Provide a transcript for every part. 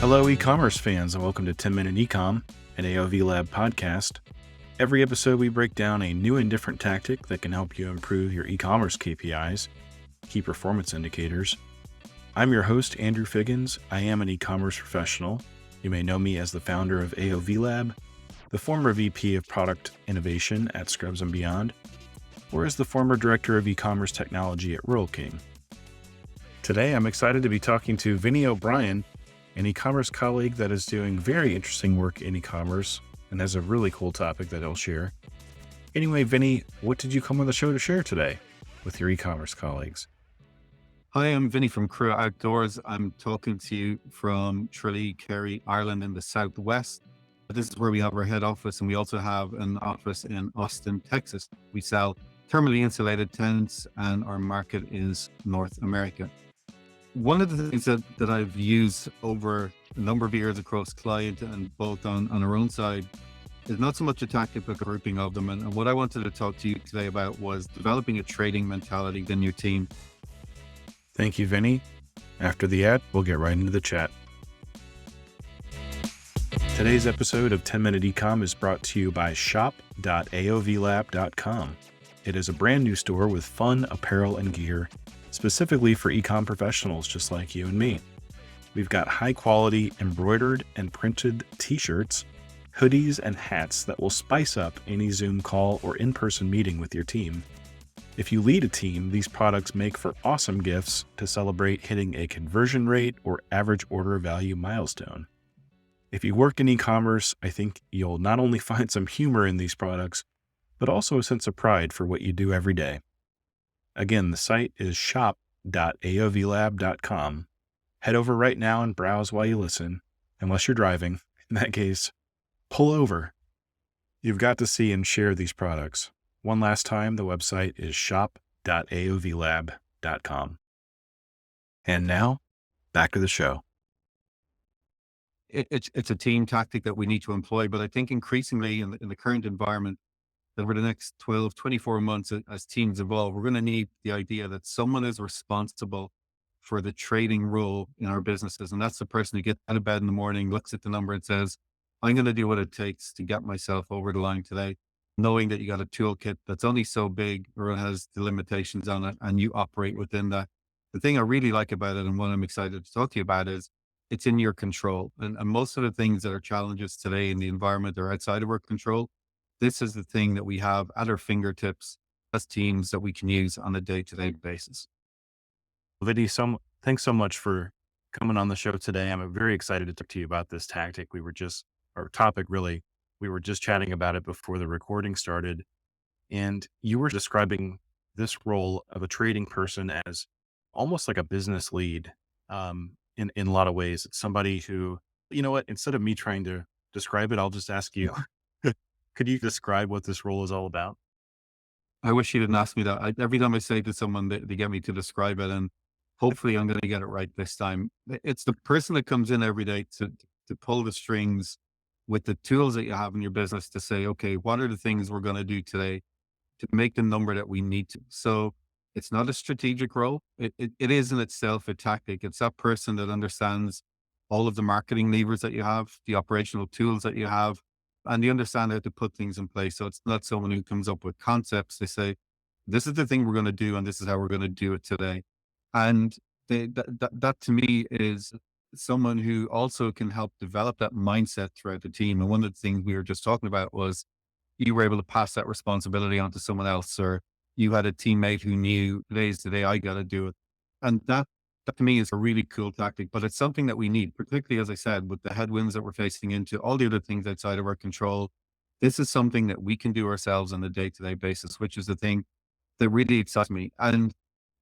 Hello, e-commerce fans, and welcome to 10-Minute Ecom, an AOV Lab podcast. Every episode, we break down a new and different tactic that can help you improve your e-commerce KPIs, key performance indicators. I'm your host, Andrew Figgins. I am an e-commerce professional. You may know me as the founder of AOV Lab, the former VP of Product Innovation at Scrubs & Beyond, or as the former Director of E-commerce Technology at Rural King. Today, I'm excited to be talking to Vinny O'Brien, an e-commerce colleague that is doing very interesting work in e-commerce and has a really cool topic that he'll share. Anyway, Vinny, what did you come on the show to share today with your e-commerce colleagues? Hi, I'm Vinny from Crew Outdoors. I'm talking to you from Tralee, Kerry, Ireland in the Southwest. This is where we have our head office, and we also have an office in Austin, Texas. We sell thermally insulated tents, and our market is North America. One of the things that I've used over a number of years across client and both on our own side is not so much a tactic, but a grouping of them. And what I wanted to talk to you today about was developing a trading mentality within your team. Thank you, Vinny. After the ad, we'll get right into the chat. Today's episode of 10-Minute Ecom is brought to you by shop.aovlab.com. It is a brand new store with fun apparel and gear specifically for e-com professionals just like you and me. We've got high quality embroidered and printed t-shirts, hoodies, and hats that will spice up any Zoom call or in-person meeting with your team. If you lead a team, these products make for awesome gifts to celebrate hitting a conversion rate or average order value milestone. If you work in e-commerce, I think you'll not only find some humor in these products, but also a sense of pride for what you do every day. Again, the site is shop.aovlab.com. Head over right now and browse while you listen, unless you're driving. In that case, pull over. You've got to see and share these products. One last time, the website is shop.aovlab.com. And now, back to the show. It's a team tactic that we need to employ, but I think increasingly in the current environment, over the next 12, 24 months, as teams evolve, we're going to need the idea that someone is responsible for the trading role in our businesses. And that's the person who gets out of bed in the morning, looks at the number and says, I'm going to do what it takes to get myself over the line today, knowing that you got a toolkit that's only so big or it has the limitations on it and you operate within that. The thing I really like about it and what I'm excited to talk to you about is it's in your control. And most of the things that are challenges today in the environment are outside of our control. This is the thing that we have at our fingertips as teams that we can use on a day-to-day basis. Vinny, thanks so much for coming on the show today. I'm very excited to talk to you about this tactic. We were just chatting about it before the recording started. And you were describing this role of a trading person as almost like a business lead in a lot of ways. It's somebody who, you know what, instead of me trying to describe it, I'll just ask you. Could you describe what this role is all about? I wish you didn't ask me that. Every time I say to someone, they get me to describe it, and hopefully I'm going to get it right this time. It's the person that comes in every day to pull the strings with the tools that you have in your business to say, okay, what are the things we're going to do today to make the number that we need to? So it's not a strategic role. It is in itself a tactic. It's that person that understands all of the marketing levers that you have, the operational tools that you have, and they understand how to put things in place. So it's not someone who comes up with concepts. They say, this is the thing we're going to do, and this is how we're going to do it today. And that to me is someone who also can help develop that mindset throughout the team. And one of the things we were just talking about was you were able to pass that responsibility on to someone else, or you had a teammate who knew today's the day I got to do it. And that to me is a really cool tactic, but it's something that we need, particularly, as I said, with the headwinds that we're facing into, all the other things outside of our control. This is something that we can do ourselves on a day-to-day basis, which is the thing that really excites me. And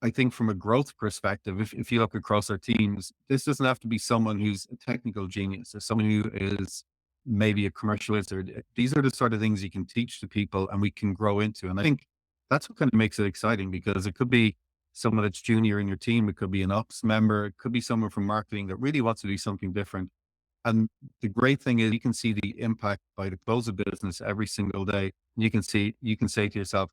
I think from a growth perspective, if you look across our teams, this doesn't have to be someone who's a technical genius or someone who is maybe a commercial wizard. These are the sort of things you can teach to people and we can grow into. And I think that's what kind of makes it exciting, because it could be someone that's junior in your team. It could be an ops member. It could be someone from marketing that really wants to do something different. And the great thing is you can see the impact by the close of business every single day. You can say to yourself,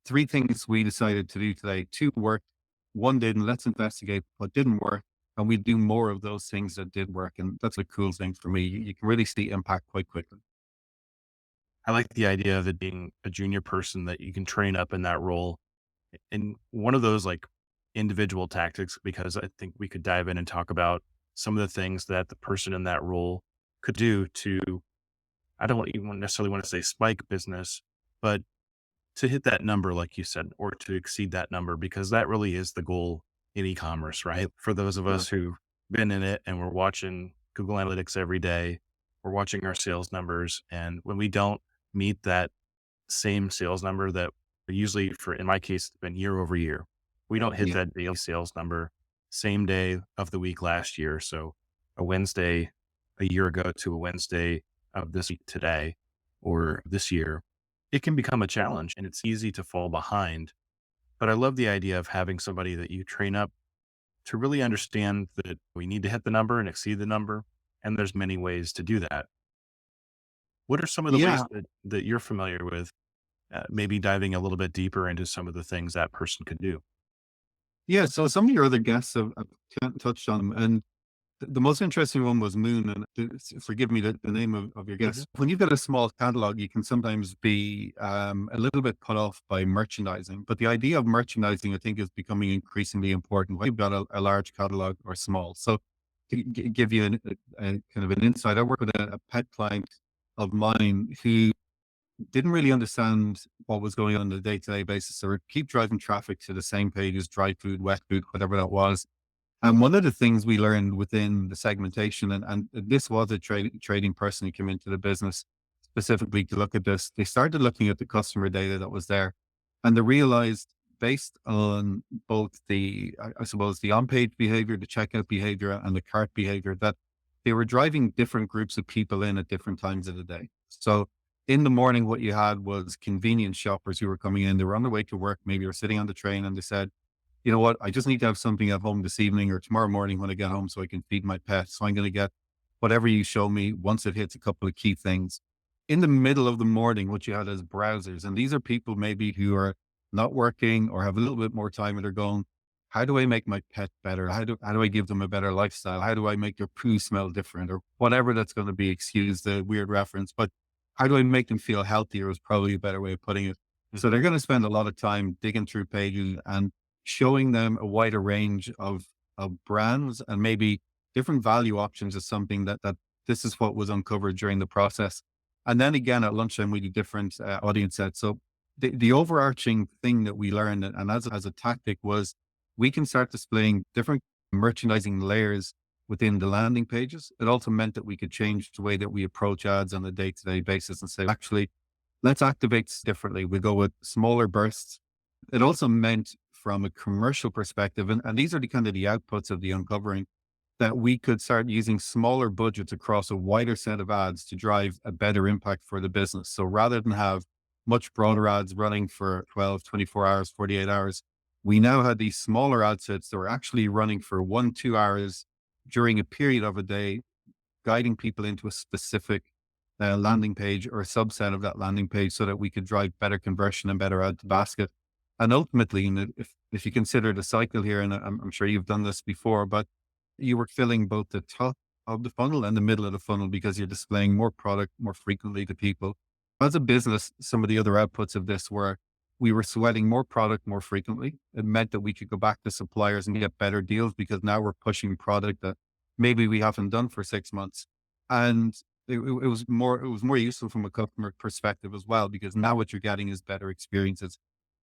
3 things we decided to do today, 2 worked, 1 didn't. Let's investigate what didn't work and we do more of those things that did work. And that's a cool thing for me. You can really see impact quite quickly. I like the idea of it being a junior person that you can train up in that role. And one of those like individual tactics, because I think we could dive in and talk about some of the things that the person in that role could do to, I don't even necessarily want to say spike business, but to hit that number, like you said, or to exceed that number, because that really is the goal in e-commerce, right? For those of Sure. us who've been in it and we're watching Google Analytics every day, we're watching our sales numbers. And when we don't meet that same sales number that usually for, in my case, it's been year over year, we don't hit Yeah. that daily sales number same day of the week last year. So a Wednesday a year ago to a Wednesday of this week today or this year, it can become a challenge and it's easy to fall behind. But I love the idea of having somebody that you train up to really understand that we need to hit the number and exceed the number. And there's many ways to do that. What are some of the ways Yeah. that you're familiar with? Maybe diving a little bit deeper into some of the things that person could do. Yeah. So some of your other guests have touched on them. And the most interesting one was Moon. And forgive me the name of your Mhm. guest. When you've got a small catalog, you can sometimes be a little bit put off by merchandising. But the idea of merchandising, I think, is becoming increasingly important when you've got a large catalog or small. So to give you a kind of an insight, I work with a pet client of mine who didn't really understand what was going on a day-to-day basis. So we keep driving traffic to the same pages, dry food, wet food, whatever that was. And one of the things we learned within the segmentation, and this was a trading person who came into the business specifically to look at this, they started looking at the customer data that was there. And they realized, based on both I suppose, the on-page behavior, the checkout behavior, and the cart behavior, that they were driving different groups of people in at different times of the day. So in the morning, what you had was convenience shoppers who were coming in. They were on their way to work, maybe, or sitting on the train, and they said, you know what? I just need to have something at home this evening or tomorrow morning when I get home so I can feed my pet. So I'm going to get whatever you show me once it hits a couple of key things. In the middle of the morning, what you had is browsers. And these are people maybe who are not working or have a little bit more time and they're going, how do I make my pet better? How do I give them a better lifestyle? How do I make their poo smell different or whatever that's going to be? Excuse the weird reference, but how do I make them feel healthier is probably a better way of putting it. So they're going to spend a lot of time digging through pages and showing them a wider range of brands and maybe different value options is something that this is what was uncovered during the process. And then again at lunchtime we do different audience sets. So the overarching thing that we learned and as a tactic was we can start displaying different merchandising layers within the landing pages. It also meant that we could change the way that we approach ads on a day-to-day basis and say, actually, let's activate this differently. We go with smaller bursts. It also meant from a commercial perspective, and these are the kind of the outputs of the uncovering, that we could start using smaller budgets across a wider set of ads to drive a better impact for the business. So rather than have much broader ads running for 12, 24 hours, 48 hours, we now had these smaller ad sets that were actually running for 1, 2 hours during a period of a day, guiding people into a specific landing page or a subset of that landing page so that we could drive better conversion and better add to basket. And ultimately, if you consider the cycle here, and I'm sure you've done this before, but you were filling both the top of the funnel and the middle of the funnel because you're displaying more product more frequently to people. As a business, some of the other outputs of this were we were sweating more product more frequently. It meant that we could go back to suppliers and get better deals because now we're pushing product that maybe we haven't done for 6 months. And it was more useful from a customer perspective as well, because now what you're getting is better experiences.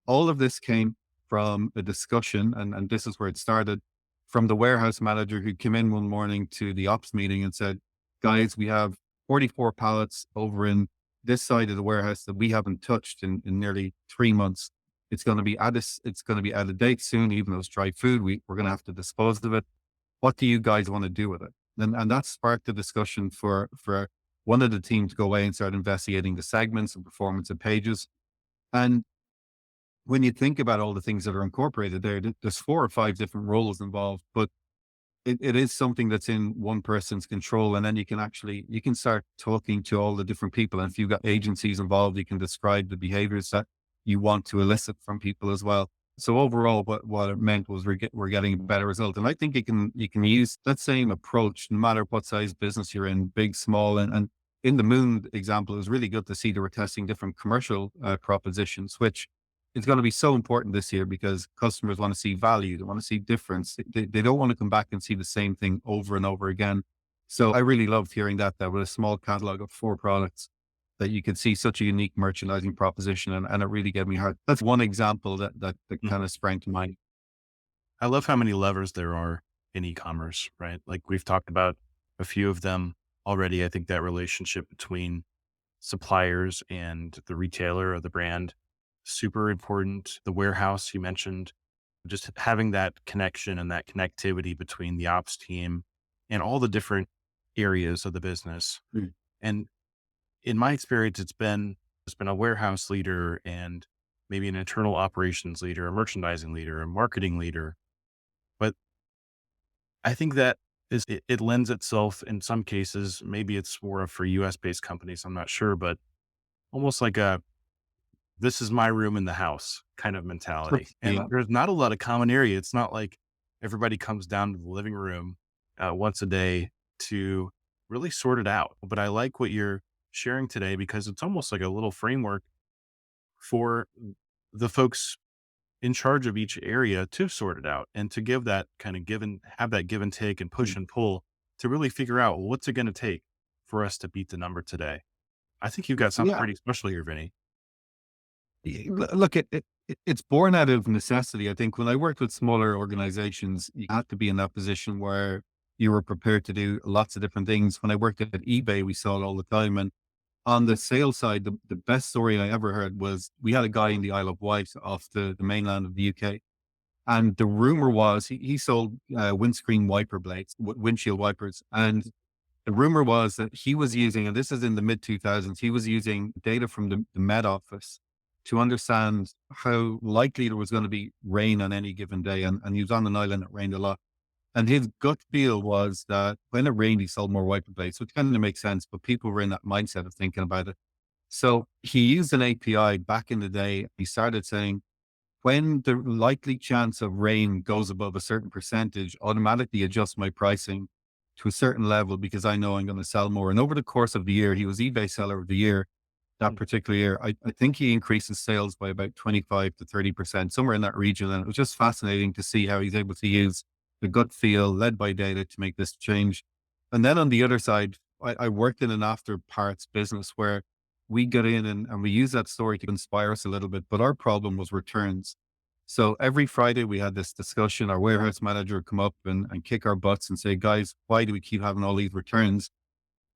All of this came from a discussion, and this is where it started, from the warehouse manager who came in one morning to the ops meeting and said, guys, we have 44 pallets over in this side of the warehouse that we haven't touched in nearly 3 months. It's going to be it's going to be out of date soon, even though it's dry food. We're going to have to dispose of it. What do you guys want to do with it? And that sparked the discussion for one of the team to go away and start investigating the segments and performance of pages. And when you think about all the things that are incorporated there, there's 4 or 5 different roles involved, but it is something that's in one person's control. And then you can start talking to all the different people. And if you've got agencies involved, you can describe the behaviors that you want to elicit from people as well. So overall, what it meant was we're getting a better result. And I think you can use that same approach no matter what size business you're in, big, small, and in the moon example, it was really good to see they were testing different commercial propositions, which is going to be so important this year because customers want to see value, they want to see difference. They don't want to come back and see the same thing over and over again. So I really loved hearing that with a small catalog of 4 products that you could see such a unique merchandising proposition, and it really gave me heart. That's one example that Mhm. kind of sprang to mind. I love how many levers there are in e-commerce, right? Like we've talked about a few of them already. I think that relationship between suppliers and the retailer or the brand, super important. The warehouse you mentioned, just having that connection and that connectivity between the ops team and all the different areas of the business. Mm. And in my experience, it's been a warehouse leader and maybe an internal operations leader, a merchandising leader, a marketing leader. But I think that it lends itself in some cases, maybe it's more for US based companies, I'm not sure, but almost like a this is my room in the house kind of mentality. Yeah. And there's not a lot of common area. It's not like everybody comes down to the living room once a day to really sort it out. But I like what you're sharing today because it's almost like a little framework for the folks in charge of each area to sort it out and to give that kind of have that give and take and push Mm. and pull to really figure out what's it going to take for us to beat the number today. I think you've got something Yeah. pretty special here, Vinny. Look, it's born out of necessity. I think when I worked with smaller organizations, you had to be in that position where you were prepared to do lots of different things. When I worked at eBay, we saw it all the time. And on the sales side, the best story I ever heard was we had a guy in the Isle of Wight off the mainland of the UK. And the rumor was he sold windscreen wiper blades, windshield wipers. And the rumor was that he was using, and this is in the mid 2000s, he was using data from the Met Office to understand how likely there was going to be rain on any given day. And he was on an island that rained a lot. And his gut feel was that when it rained, he sold more wiper blades, which kind of makes sense. But people were in that mindset of thinking about it. So he used an API back in the day. He started saying, when the likely chance of rain goes above a certain percentage, automatically adjust my pricing to a certain level because I know I'm going to sell more. And over the course of the year, he was eBay seller of the year that Mm. particular year. I think he increased his sales by about 25 to 30%, somewhere in that region. And it was just fascinating to see how he's able to use the gut feel led by data to make this change. And then on the other side, I worked in an after parts business where we got in and we use that story to inspire us a little bit. But our problem was returns. So every Friday we had this discussion. Our warehouse manager would come up and kick our butts and say, guys, why do we keep having all these returns?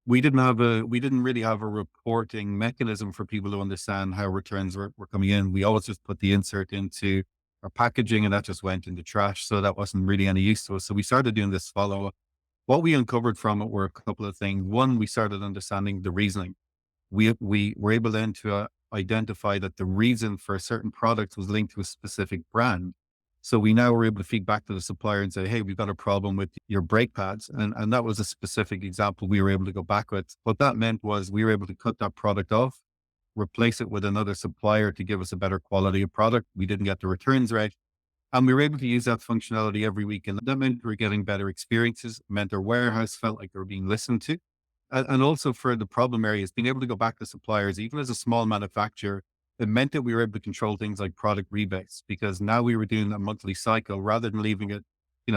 We didn't really have a reporting mechanism for people to understand how returns were coming in. We always just put the insert into our packaging and that just went in the trash. So that wasn't really any use to us. So we started doing this follow up. What we uncovered from it were a couple of things. One, we started understanding the reasoning. We were able then to identify that the reason for a certain product was linked to a specific brand. So we now were able to feed back to the supplier and say, hey, we've got a problem with your brake pads. And that was a specific example we were able to go back with. What that meant was we were able to cut that product off, replace it with another supplier to give us a better quality of product. We didn't get the returns right. And we were able to use that functionality every week. And that meant we were getting better experiences, meant our warehouse felt like they were being listened to. And also for the problem areas, being able to go back to suppliers, even as a small manufacturer, it meant that we were able to control things like product rebates because now we were doing a monthly cycle rather than leaving it,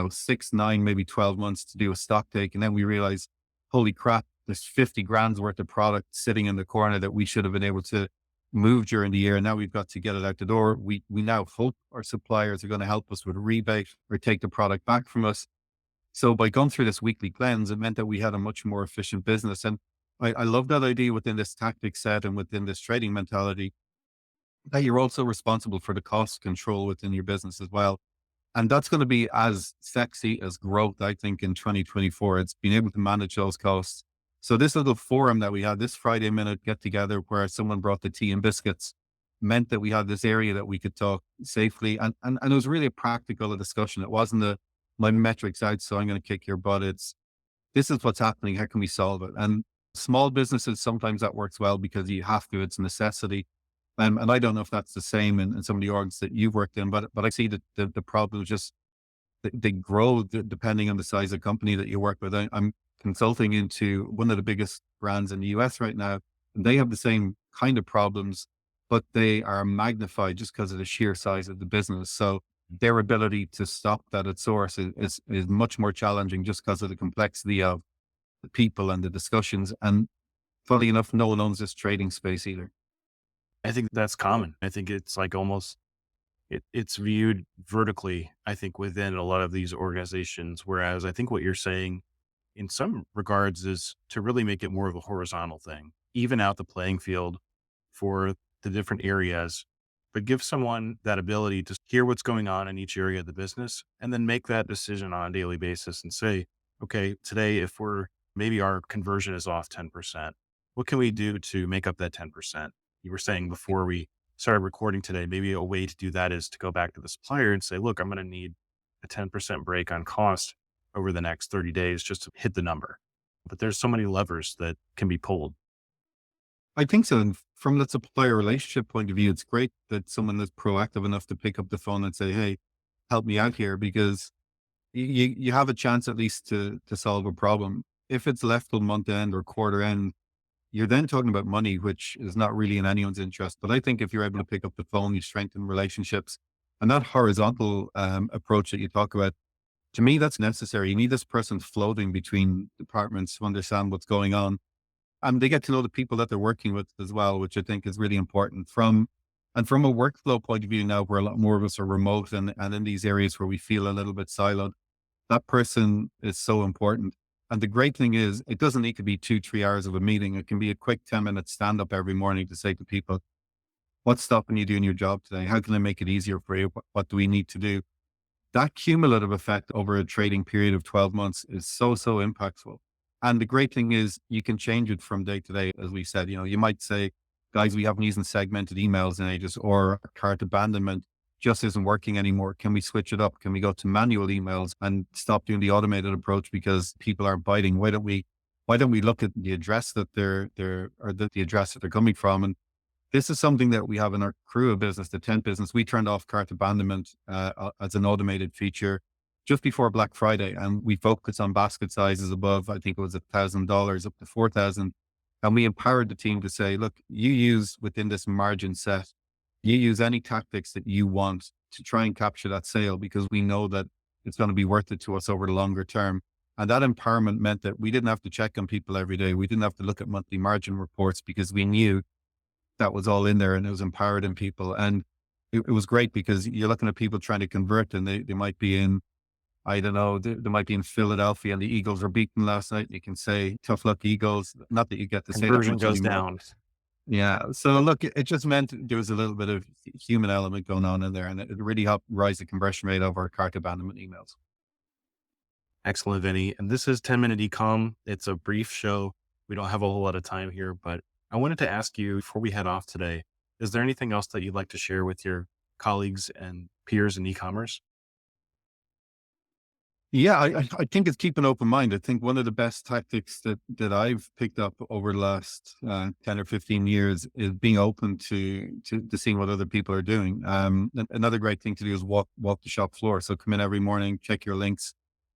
6, 9, maybe 12 months to do a stock take. And then we realized, holy crap, there's 50 grand's worth of product sitting in the corner that we should have been able to move during the year. And now we've got to get it out the door. We now hope our suppliers are going to help us with a rebate or take the product back from us. So by going through this weekly cleanse, it meant that we had a much more efficient business. And I love that idea within this tactic set and within this trading mentality that you're also responsible for the cost control within your business as well. And that's going to be as sexy as growth, I think, in 2024. It's being able to manage those costs. So this little forum that we had, this Friday minute get together where someone brought the tea and biscuits, meant that we had this area that we could talk safely. And it was really a practical discussion. It wasn't my metrics out, so I'm going to kick your butt. It's this is what's happening. How can we solve it? And small businesses, sometimes that works well because you have to, it's a necessity. And I don't know if that's the same in some of the orgs that you've worked in, but I see that the problem is just they grow depending on the size of company that you work with. I'm consulting into one of the biggest brands in the US right now, and they have the same kind of problems, but they are magnified just because of the sheer size of the business. So their ability to stop that at source is much more challenging just because of the complexity of the people and the discussions. And funny enough, no one owns this trading space either. I think that's common. I think it's like almost it's viewed vertically, I think, within a lot of these organizations. Whereas I think what you're saying in some regards is to really make it more of a horizontal thing, even out the playing field for the different areas, but give someone that ability to hear what's going on in each area of the business and then make that decision on a daily basis and say, okay, today, if maybe our conversion is off 10%, what can we do to make up that 10%? You were saying before we started recording today, maybe a way to do that is to go back to the supplier and say, look, I'm going to need a 10% break on cost over the next 30 days just to hit the number. But there's so many levers that can be pulled. I think so. And from the supplier relationship point of view, it's great that someone is proactive enough to pick up the phone and say, "Hey, help me out here," because you have a chance at least to solve a problem. If it's left till month end or quarter end, you're then talking about money, which is not really in anyone's interest. But I think if you're able to pick up the phone, you strengthen relationships, and that horizontal approach that you talk about, to me, that's necessary. You need this person floating between departments to understand what's going on, and they get to know the people that they're working with as well, which I think is really important. From a workflow point of view now, where a lot more of us are remote and in these areas where we feel a little bit siloed, that person is so important. And the great thing is, it doesn't need to be 2, 3 hours of a meeting. It can be a quick 10-minute stand up every morning to say to people, what's stopping you doing your job today? How can I make it easier for you? What do we need to do? That cumulative effect over a trading period of 12 months is so, so impactful. And the great thing is you can change it from day to day. As we said, you might say, guys, we haven't used segmented emails in ages, or cart abandonment just isn't working anymore. Can we switch it up? Can we go to manual emails and stop doing the automated approach because people aren't biting? Why don't we look at the address that the address that they're coming from? And this is something that we have in our crew of business, the tent business. We turned off cart abandonment as an automated feature just before Black Friday, and we focused on basket sizes above, I think it was $1,000 up to 4,000. And we empowered the team to say, look, you use within this margin set, you use any tactics that you want to try and capture that sale, because we know that it's going to be worth it to us over the longer term. And that empowerment meant that we didn't have to check on people every day. We didn't have to look at monthly margin reports, because we knew that was all in there and it was empowered in people. And it was great because you're looking at people trying to convert, and they might be in, I don't know, they might be in Philadelphia and the Eagles were beaten last night. You can say, tough luck, Eagles. Not that you get to say that Conversion much goes anymore. down. Yeah. So look, it just meant there was a little bit of human element going on in there, and it really helped rise the conversion rate of our cart abandonment emails. Excellent, Vinny. And this is 10-minute ecom. It's a brief show. We don't have a whole lot of time here, but I wanted to ask you before we head off today, is there anything else that you'd like to share with your colleagues and peers in e-commerce? Yeah, I think it's keep an open mind. I think one of the best tactics that I've picked up over the last 10 or 15 years is being open to seeing what other people are doing. Another great thing to do is walk the shop floor. So come in every morning, check your links,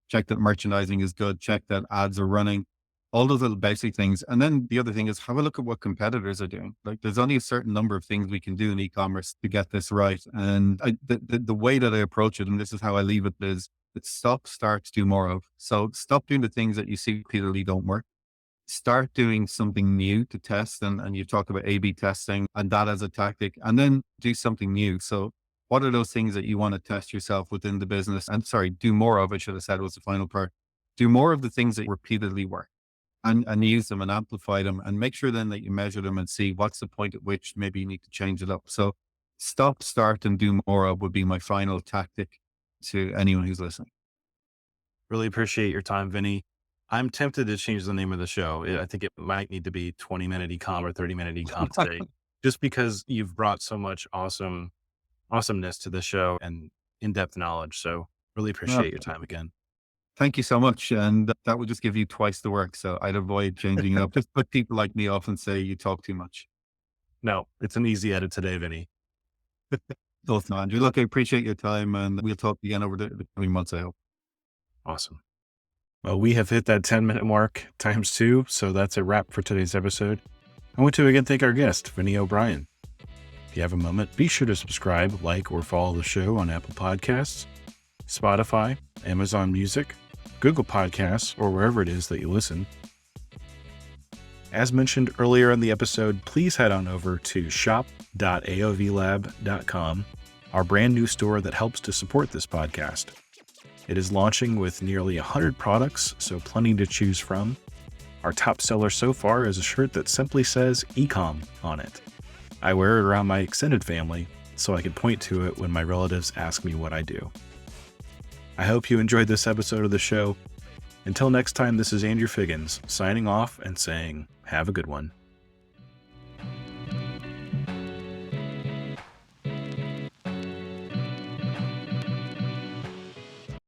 check that merchandising is good, check that ads are running, all those little basic things. And then the other thing is have a look at what competitors are doing. Like, there's only a certain number of things we can do in e-commerce to get this right. And the way that I approach it, and this is how I leave it, is it's stop, start, do more of. So stop doing the things that you see repeatedly don't work. Start doing something new to test. And you've talked about A/B testing and that as a tactic, and then do something new. So what are those things that you want to test yourself within the business? And sorry, do more of, I should have said, was the final part. Do more of the things that repeatedly work, and use them and amplify them, and make sure then that you measure them and see what's the point at which maybe you need to change it up. So stop, start, and do more of would be my final tactic to anyone who's listening. Really appreciate your time, Vinny. I'm tempted to change the name of the show. I think it might need to be 20-minute ecom or 30-minute ecom today, just because you've brought so much awesomeness to the show and in-depth knowledge. So really No, appreciate your time again. thank you so much. And that would just give you twice the work. So I'd avoid changing it up. Just put people like me off and say you talk too much. No, it's an easy edit today, Vinny. Thoughts, Andrew. Look, I appreciate your time, and we'll talk again over the coming months, I hope. Awesome. Well, we have hit that 10-minute mark times 2, so that's a wrap for today's episode. I want to again thank our guest, Vinny O'Brien. If you have a moment, be sure to subscribe, like, or follow the show on Apple Podcasts, Spotify, Amazon Music, Google Podcasts, or wherever it is that you listen. As mentioned earlier in the episode, please head on over to shop.aovlab.com, our brand new store that helps to support this podcast. It is launching with nearly 100 products, so plenty to choose from. Our top seller so far is a shirt that simply says Ecom on it. I wear it around my extended family, so I can point to it when my relatives ask me what I do. I hope you enjoyed this episode of the show. Until next time, this is Andrew Figgins, signing off and saying, have a good one.